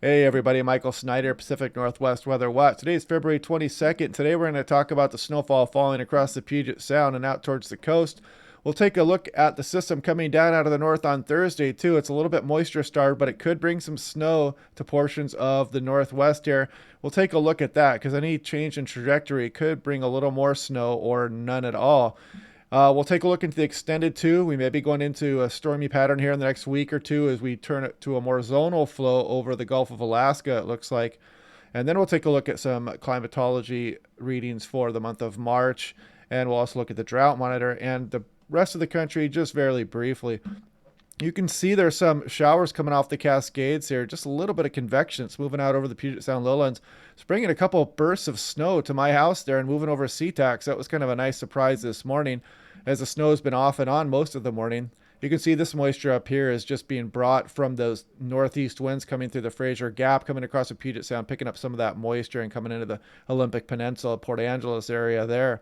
Hey everybody, Michael Snyder, Pacific Northwest Weather Watch. Today is February 22nd. Today we're going to talk about the snowfall falling across the Puget Sound and out towards the coast. We'll take a look at the system coming down out of the north on Thursday too. It's a little bit moisture starved, but it could bring some snow to portions of the northwest here. We'll take a look at that because any change in trajectory could bring a little more snow or none at all. We'll take a look into the extended too. We may be going into a stormy pattern here in the next week or two as we turn it to a more zonal flow over the Gulf of Alaska, it looks like. And then we'll take a look at some climatology readings for the month of March. And we'll also look at the drought monitor and the rest of the country just very briefly. You can see there's some showers coming off the Cascades here. Just a little bit of convection. It's moving out over the Puget Sound lowlands. It's bringing a couple of bursts of snow to my house there and moving over SeaTac. So that was kind of a nice surprise this morning as the snow has been off and on most of the morning. You can see this moisture up here is just being brought from those northeast winds coming through the Fraser Gap, coming across the Puget Sound, picking up some of that moisture and coming into the Olympic Peninsula, Port Angeles area there.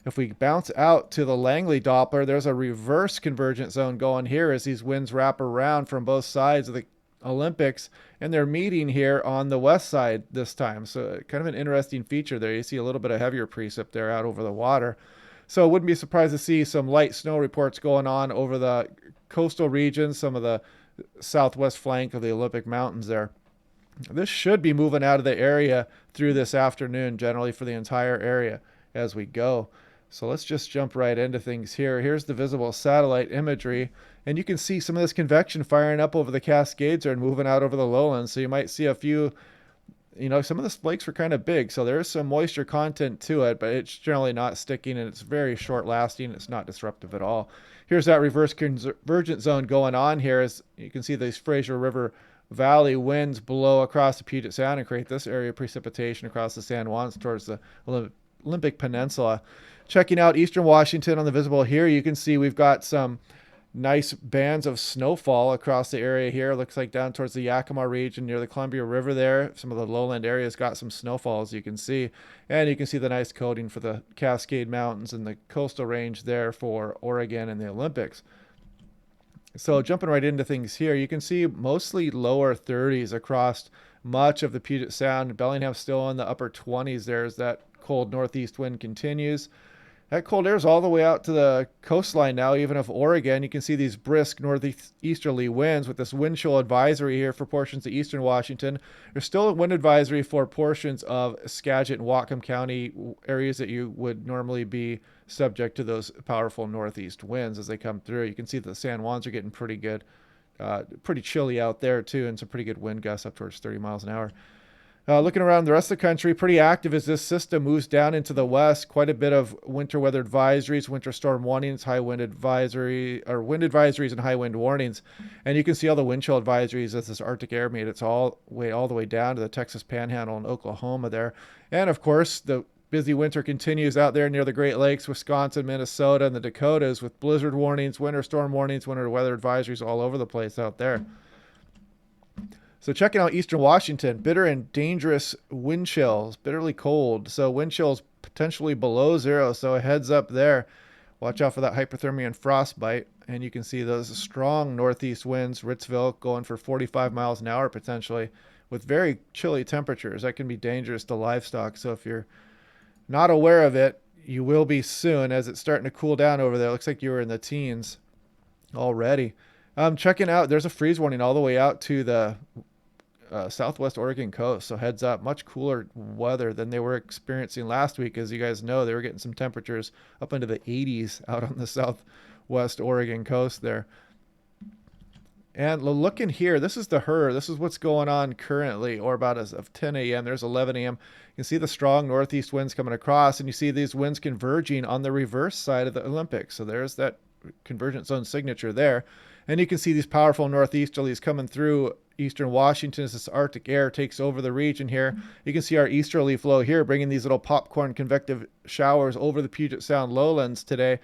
If we bounce out to the Langley Doppler, there's a reverse convergence zone going here as these winds wrap around from both sides of the Olympics, and they're meeting here on the west side this time. So kind of an interesting feature there. You see a little bit of heavier precip there out over the water. So I wouldn't be surprised to see some light snow reports going on over the coastal regions, some of the southwest flank of the Olympic Mountains there. This should be moving out of the area through this afternoon, generally for the entire area as we go. So let's just jump right into things here. Here's the visible satellite imagery, and you can see some of this convection firing up over the Cascades and moving out over the lowlands. So you might see a few, some of the flakes were kind of big, so there's some moisture content to it, but it's generally not sticking and it's very short lasting. It's not disruptive at all. Here's that reverse convergent zone going on here. As you can see, these Fraser River Valley winds blow across the Puget Sound and create this area of precipitation across the San Juans towards the Olympic Peninsula. Checking out eastern Washington on the visible here, you can see we've got some nice bands of snowfall across the area here. Looks like down towards the Yakima region near the Columbia River there. Some of the lowland areas got some snowfall, as you can see. And you can see the nice coating for the Cascade Mountains and the coastal range there for Oregon and the Olympics. So jumping right into things here, you can see mostly lower 30s across much of the Puget Sound. Bellingham still in the upper 20s there as that cold northeast wind continues. That cold air is all the way out to the coastline now, even of Oregon. You can see these brisk northeasterly winds with this wind chill advisory here for portions of eastern Washington. There's still a wind advisory for portions of Skagit and Whatcom County, areas that you would normally be subject to those powerful northeast winds as they come through. You can see the San Juans are getting pretty good, pretty chilly out there too, and some pretty good wind gusts up towards 30 miles an hour. Looking around the rest of the country, pretty active as this system moves down into the west. Quite a bit of winter weather advisories, winter storm warnings, high wind advisory, or wind advisories and high wind warnings. And you can see all the wind chill advisories as this Arctic air made its all the way down to the Texas Panhandle and Oklahoma there. And of course, the busy winter continues out there near the Great Lakes, Wisconsin, Minnesota, and the Dakotas with blizzard warnings, winter storm warnings, winter weather advisories all over the place out there. So checking out eastern Washington, bitter and dangerous wind chills, bitterly cold. So wind chills potentially below zero. So a heads up there. Watch out for that hypothermia and frostbite. And you can see those strong northeast winds, Ritzville going for 45 miles an hour potentially with very chilly temperatures. That can be dangerous to livestock. So if you're not aware of it, you will be soon as it's starting to cool down over there. It looks like you were in the teens already. Checking out, there's a freeze warning all the way out to the southwest Oregon coast. So heads up, much cooler weather than they were experiencing last week. As you guys know, they were getting some temperatures up into the 80s out on the southwest Oregon coast there. And looking here, this is the HRRR. This is what's going on currently, or about as of 10 a.m. There's 11 a.m. You can see the strong northeast winds coming across, and you see these winds converging on the reverse side of the Olympics. So there's that convergence zone signature there. And you can see these powerful northeasterlies coming through eastern Washington as this Arctic air takes over the region here. You can see our easterly flow here bringing these little popcorn convective showers over the Puget Sound lowlands today.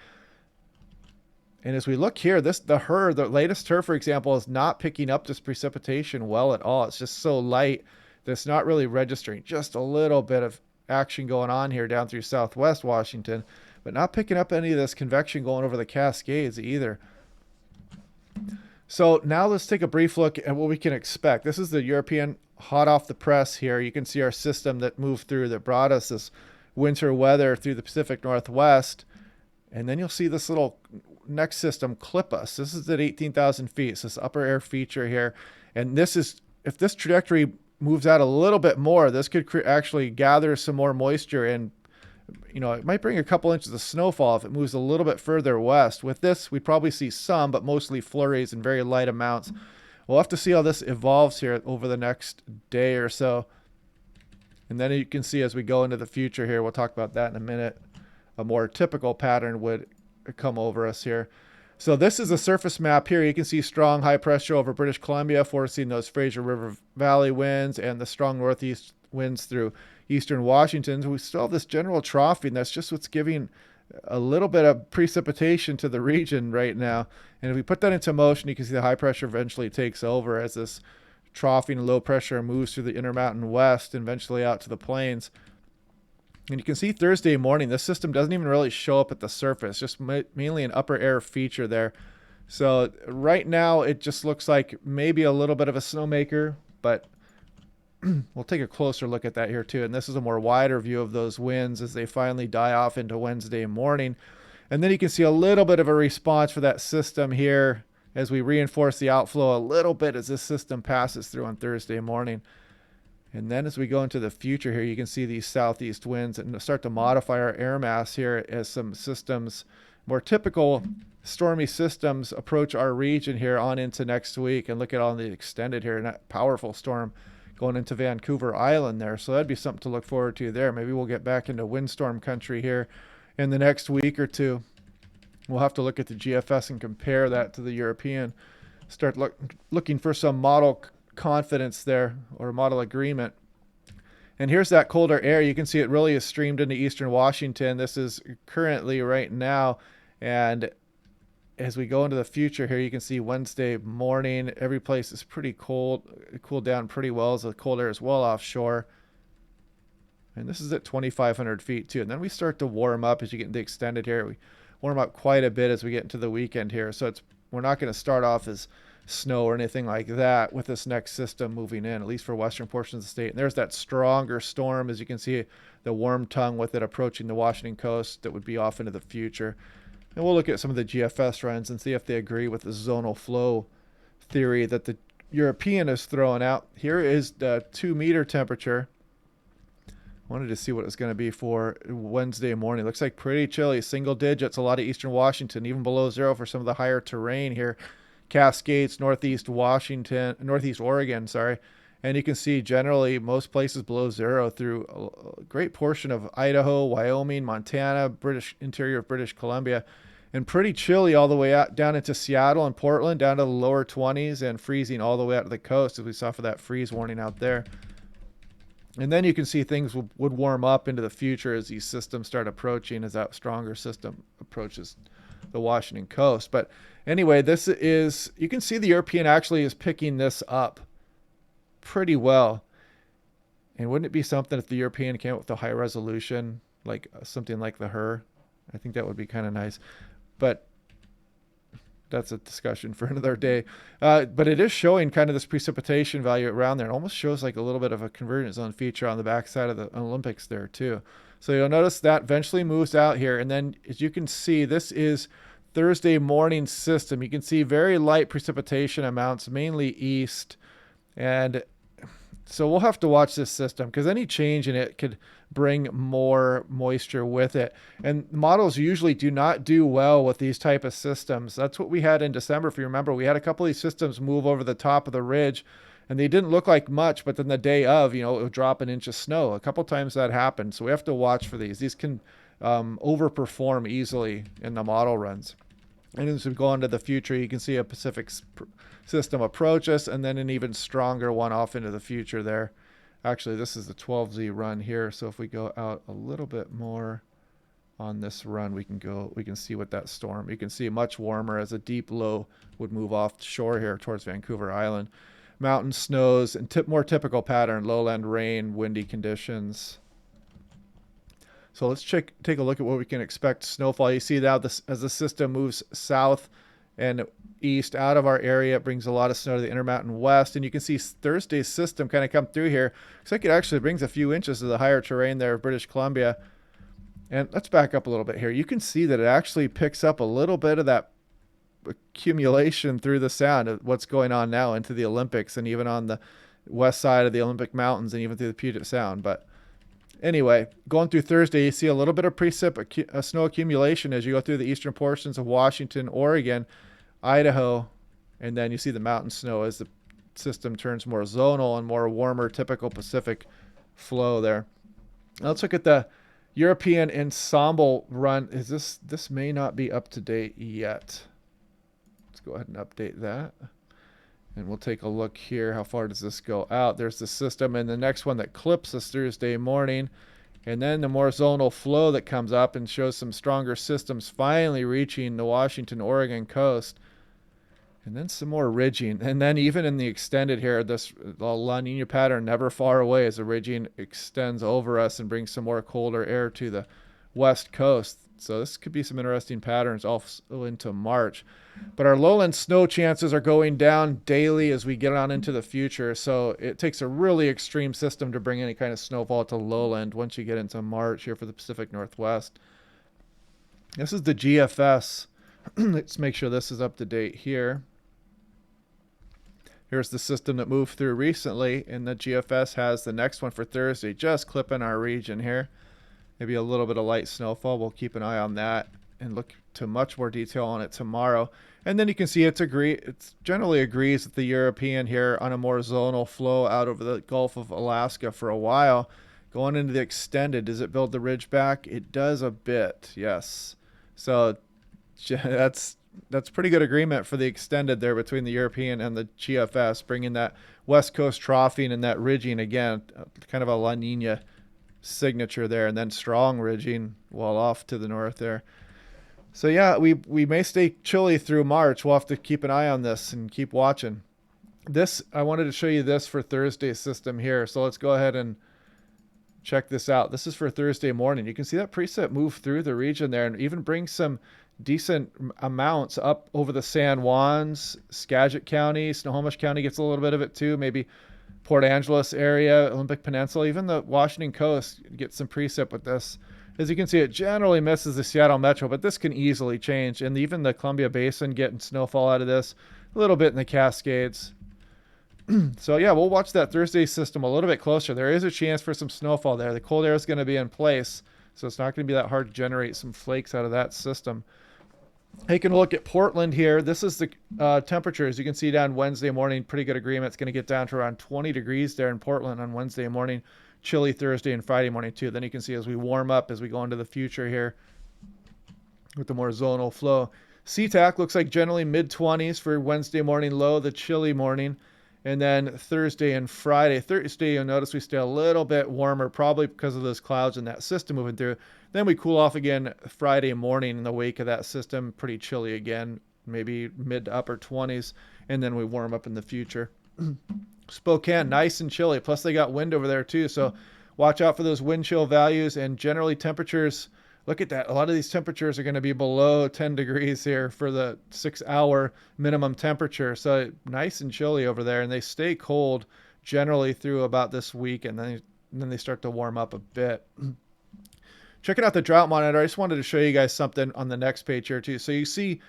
And as we look here, the HRRR, the latest HRRR, for example, is not picking up this precipitation well at all. It's just so light that it's not really registering. Just a little bit of action going on here down through southwest Washington, but not picking up any of this convection going over the Cascades either. So now let's take a brief look at what we can expect. This is the European hot off the press here. You can see our system that moved through that brought us this winter weather through the Pacific Northwest. And then you'll see this little next system clip us. This is at 18,000 feet. It's this upper air feature here. And this is, if this trajectory moves out a little bit more, this could actually gather some more moisture, and it might bring a couple inches of snowfall if it moves a little bit further west. With this, we'd probably see some, but mostly flurries and very light amounts. We'll have to see how this evolves here over the next day or so. And then you can see as we go into the future here, we'll talk about that in a minute, a more typical pattern would come over us here. So this is a surface map here. You can see strong high pressure over British Columbia, forcing those Fraser River Valley winds and the strong northeast winds through eastern Washington. We still have this general troughing. That's just what's giving a little bit of precipitation to the region right now. And if we put that into motion, you can see the high pressure eventually takes over as this troughing and low pressure moves through the Intermountain West and eventually out to the plains. And you can see Thursday morning, this system doesn't even really show up at the surface, just mainly an upper air feature there. So right now, it just looks like maybe a little bit of a snowmaker, but we'll take a closer look at that here too. And this is a more wider view of those winds as they finally die off into Wednesday morning. And then you can see a little bit of a response for that system here as we reinforce the outflow a little bit as this system passes through on Thursday morning. And then as we go into the future here, you can see these southeast winds and start to modify our air mass here as some systems, more typical stormy systems, approach our region here on into next week. And look at all the extended here, and that powerful storm going into Vancouver Island there. So that'd be something to look forward to there. Maybe we'll get back into windstorm country here in the next week or two. We'll have to look at the GFS and compare that to the European. Start looking for some model confidence there, or model agreement. And here's that colder air. You can see it really is streamed into eastern Washington. This is currently right now. And as we go into the future here, you can see Wednesday morning, every place is pretty cold. It cooled down pretty well as the cold air is well offshore. And this is at 2,500 feet too. And then we start to warm up as you get into extended here. We warm up quite a bit as we get into the weekend here. So we're not going to start off as snow or anything like that with this next system moving in, at least for western portions of the state. And there's that stronger storm, as you can see, the warm tongue with it approaching the Washington coast that would be off into the future. And we'll look at some of the GFS runs and see if they agree with the zonal flow theory that the European is throwing out. Here is the 2-meter temperature. Wanted to see what it's going to be for Wednesday morning. Looks like pretty chilly, single digits, a lot of eastern Washington, even below zero for some of the higher terrain here. Cascades, northeast Oregon, sorry. And you can see generally most places below zero through a great portion of Idaho, Wyoming, Montana, interior of British Columbia, and pretty chilly all the way out down into Seattle and Portland, down to the lower 20s, and freezing all the way out to the coast as we saw for that freeze warning out there. And then you can see things would warm up into the future as these systems start approaching, as that stronger system approaches the Washington coast. But anyway, this is, you can see the European actually is picking this up pretty well. And wouldn't it be something if the European came up with a high resolution, like something like the HER? I think that would be kind of nice. But that's a discussion for another day. But it is showing kind of this precipitation value around there. It almost shows like a little bit of a convergence zone feature on the backside of the Olympics there too. So you'll notice that eventually moves out here. And then as you can see, this is Thursday morning system. You can see very light precipitation amounts, mainly east. And so we'll have to watch this system because any change in it could bring more moisture with it. And models usually do not do well with these type of systems. That's what we had in December. If you remember, we had a couple of these systems move over the top of the ridge and they didn't look like much, but then the day of, it would drop an inch of snow. A couple times that happened. So we have to watch for these. These can overperform easily in the model runs. And as we go into the future, you can see a Pacific system approach us and then an even stronger one off into the future there. Actually, this is the 12Z run here. So if we go out a little bit more on this run, we can see what that storm, you can see much warmer as a deep low would move off shore here towards Vancouver Island. Mountain snows and more typical pattern, lowland rain, windy conditions. So let's take a look at what we can expect snowfall. You see now this as the system moves south and east out of our area. It brings a lot of snow to the Intermountain West. And you can see Thursday's system kind of come through here. Looks like it actually brings a few inches of the higher terrain there of British Columbia. And let's back up a little bit here. You can see that it actually picks up a little bit of that accumulation through the sound of what's going on now into the Olympics, and even on the west side of the Olympic Mountains, and even through the Puget Sound. But anyway, going through Thursday, you see a little bit of snow accumulation as you go through the eastern portions of Washington, Oregon, Idaho, and then you see the mountain snow as the system turns more zonal and more warmer, typical Pacific flow there. Now let's look at the European ensemble run. This may not be up to date yet. Let's go ahead and update that. And we'll take a look here. How far does this go out? There's the system, and the next one that clips is Thursday morning. And then the more zonal flow that comes up and shows some stronger systems finally reaching the Washington, Oregon coast. And then some more ridging. And then even in the extended here, this La Nina pattern never far away as the ridging extends over us and brings some more colder air to the west coast. So this could be some interesting patterns also into March. But our lowland snow chances are going down daily as we get on into the future. So it takes a really extreme system to bring any kind of snowfall to lowland once you get into March here for the Pacific Northwest. This is the GFS. Let's make sure this is up to date here. Here's the system that moved through recently, and the GFS has the next one for Thursday, just clipping our region here. Maybe a little bit of light snowfall. We'll keep an eye on that and look to much more detail on it tomorrow. And then you can see it generally agrees with the European here on a more zonal flow out over the Gulf of Alaska for a while. Going into the extended, does it build the ridge back? It does a bit, yes. So that's pretty good agreement for the extended there between the European and the GFS, bringing that west coast troughing and that ridging again, kind of a La Nina signature there, and then strong ridging well off to the north there. So yeah, we may stay chilly through March. We'll have to keep an eye on this and keep watching. I wanted to show you this for Thursday's system here. So let's go ahead and check this out. This is for Thursday morning. You can see that precip move through the region there and even bring some decent amounts up over the San Juans, Skagit County, Snohomish County gets a little bit of it too, maybe Port Angeles area, Olympic Peninsula, even the Washington coast gets some precip with this. As you can see, it generally misses the Seattle metro, but this can easily change. And even the Columbia Basin getting snowfall out of this, a little bit in the Cascades. So yeah, we'll watch that Thursday system a little bit closer. There is a chance for some snowfall there. The cold air is going to be in place, so it's not going to be that hard to generate some flakes out of that system. Taking a look at Portland here. This is the temperatures. You can see down Wednesday morning, pretty good agreement. It's going to get down to around 20 degrees there in Portland on Wednesday morning. Chilly Thursday and Friday morning too. Then you can see as we warm up, as we go into the future here with the more zonal flow. SeaTac looks like generally mid-20s for Wednesday morning low, the chilly morning. And then Thursday and Friday. Thursday, you'll notice we stay a little bit warmer, probably because of those clouds and that system moving through. Then we cool off again Friday morning in the wake of that system. Pretty chilly again, maybe mid to upper 20s. And then we warm up in the future. Spokane, nice and chilly. Plus they got wind over there too. So watch out for those wind chill values. And generally temperatures, look at that. A lot of these temperatures are going to be below 10 degrees here for the 6-hour minimum temperature. So nice and chilly over there. And they stay cold generally through about this week. And then they start to warm up a bit. Checking out the drought monitor. I just wanted to show you guys something on the next page here too. So you see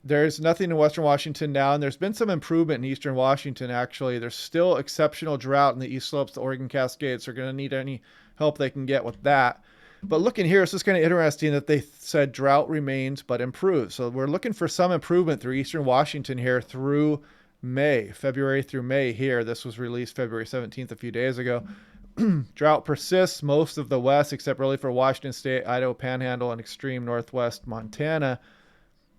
there's nothing in Western Washington now, and there's been some improvement in Eastern Washington, actually. There's still exceptional drought in the East Slopes, the Oregon Cascades. They're going to need any help they can get with that. But looking here, it's just kind of interesting that they said drought remains but improves. So we're looking for some improvement through Eastern Washington here through May, February through May here. This was released February 17th a few days ago. Drought persists most of the west, except really for Washington State, Idaho Panhandle, and extreme northwest Montana.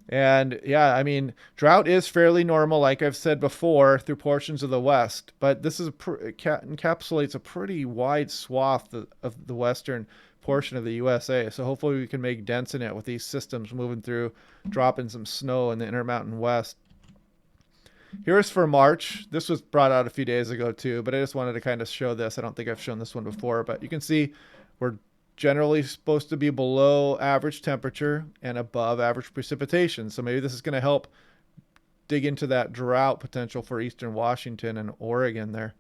And yeah, I mean, drought is fairly normal, like I've said before, through portions of the west. But this is encapsulates a pretty wide swath of the western portion of the USA. So hopefully we can make dents in it with these systems moving through, dropping some snow in the Intermountain West. Here's for March. This was brought out a few days ago too, but I just wanted to kind of show this. I don't think I've shown this one before, but you can see we're generally supposed to be below average temperature and above average precipitation. So maybe this is going to help dig into that drought potential for eastern Washington and Oregon there.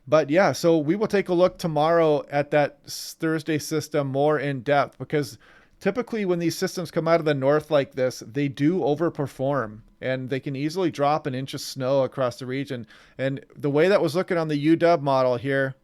But yeah, so we will take a look tomorrow at that Thursday system more in depth, because typically when these systems come out of the north like this, they do overperform and they can easily drop an inch of snow across the region. And the way that was looking on the UW model here,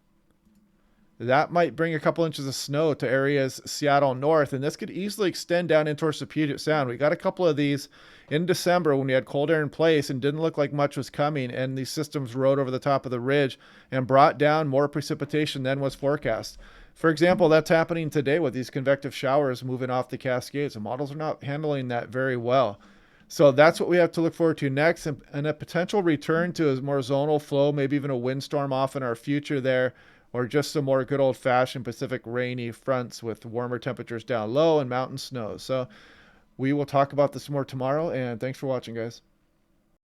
that might bring a couple inches of snow to areas Seattle north, and this could easily extend down in towards the Puget Sound. We got a couple of these in December when we had cold air in place and didn't look like much was coming, and these systems rode over the top of the ridge and brought down more precipitation than was forecast. For example, that's happening today with these convective showers moving off the Cascades. The models are not handling that very well. So that's what we have to look forward to next, and a potential return to a more zonal flow, maybe even a windstorm off in our future there, or just some more good old-fashioned Pacific rainy fronts with warmer temperatures down low and mountain snow. So we will talk about this more tomorrow, and thanks for watching, guys.